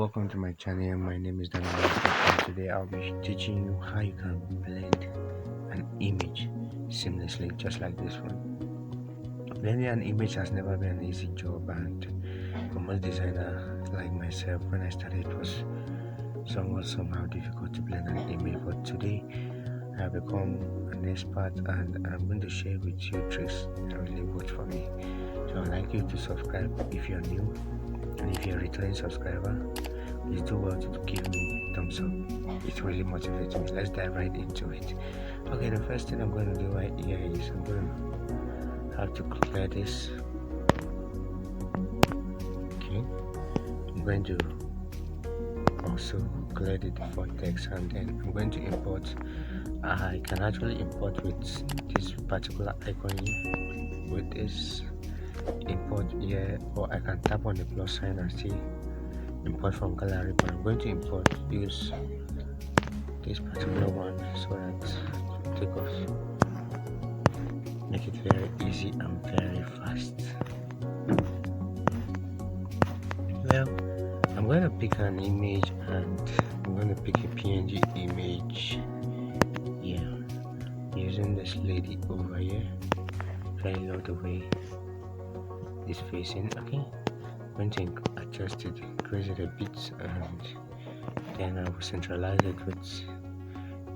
welcome to my channel. My name is Daniel, and today I'll be teaching you how you can blend an image seamlessly, just like this one. Blending an image has never been an easy job, and for most designers like myself, when I started, it was somehow difficult to blend an image. But today I have become an expert, and I'm going to share with you tricks that really work for me. So I'd like you to subscribe if you're new, and if you're a returning subscriber, please do well to give me a thumbs up. It really motivates me. Let's dive right into it. Okay, the first thing I'm going to do right here is I'm going to have to clear this. Okay, I'm going to also clear the default text, and then I'm going to import. I can actually import with this particular icon here, with this import here, or I can tap on the plus sign and see import from gallery, but I'm going to use this particular one so that to take off, make it very easy and very fast. Well, I'm going to pick an image, and I'm going to pick a PNG image. Yeah, using this lady over here. Try it out the way it's facing. Okay, I'm going to adjust it, increase it a bit, and then I will centralize it with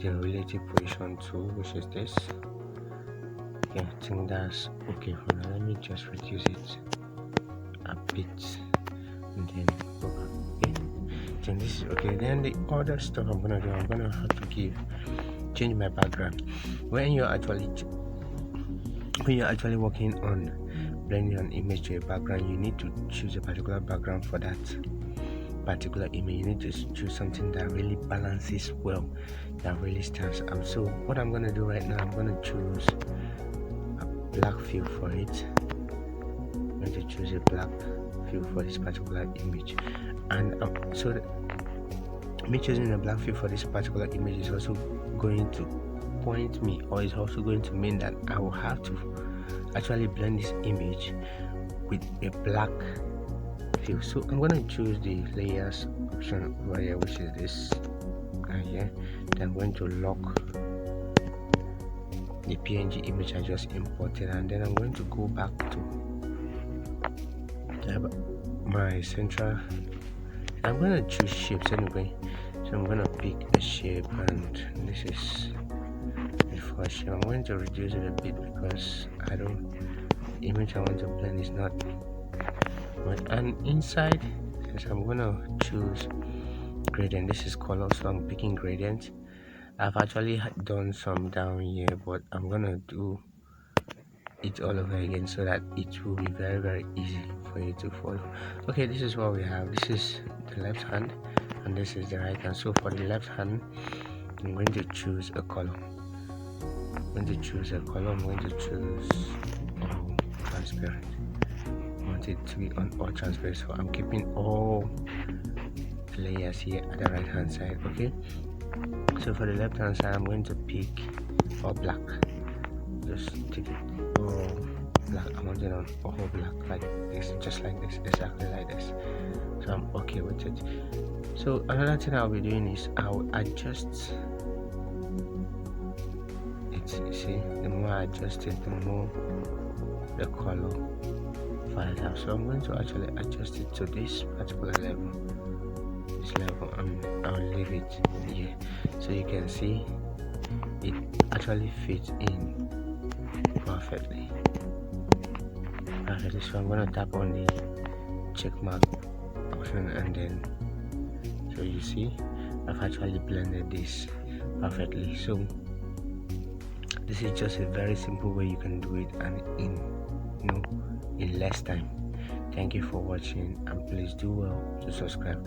the relative position tool, which is this. Yeah, I think that's okay for now. Let me just reduce it a bit, and then go back. Okay, then this is okay. Then the other stuff I'm gonna do, I'm gonna have to change my background. When you're actually working on blending an image to a background, you need to choose a particular background for that particular image. You need to choose something that really balances well, that really stands out. So what I'm going to do right now, I'm going to choose a black fill for it. I'm going to choose a black fill for this particular image, and so me choosing a black fill for this particular image is also going to point me, or is also going to mean that I will have to actually blend this image with a black fill. So I'm going to choose the layers option over here, which is this right here. Then I'm going to lock the PNG image I just imported, and then I'm going to go back to my central. I'm going to choose shapes anyway, so I'm going to pick a shape, and this is for sure. I'm going to reduce it a bit because the image I want to blend is not much. And inside, since I'm going to choose gradient, this is color, so I'm picking gradient. I've actually done some down here, but I'm going to do it all over again so that it will be very, very easy for you to follow. Okay, this is what we have. This is the left hand, and this is the right hand. So for the left hand, I'm going to choose a color. I'm going to choose all transparent. I want it to be on all transparent, so I'm keeping all layers here at the right hand side. Okay, so for the left hand side, I'm going to pick all black. Just take it all black. I want it on all black, like this, just like this, exactly like this. So I'm okay with it. So another thing I'll be doing is I'll adjust. You see, the more I adjust it, the more the color falls out. So I'm going to actually adjust it to this particular level, and I'll leave it here, so you can see it actually fits in perfectly. So I'm going to tap on the check mark option, and then so you see I've actually blended this perfectly. So this is just a very simple way you can do it, and in less time. Thank you for watching, and please do well to subscribe.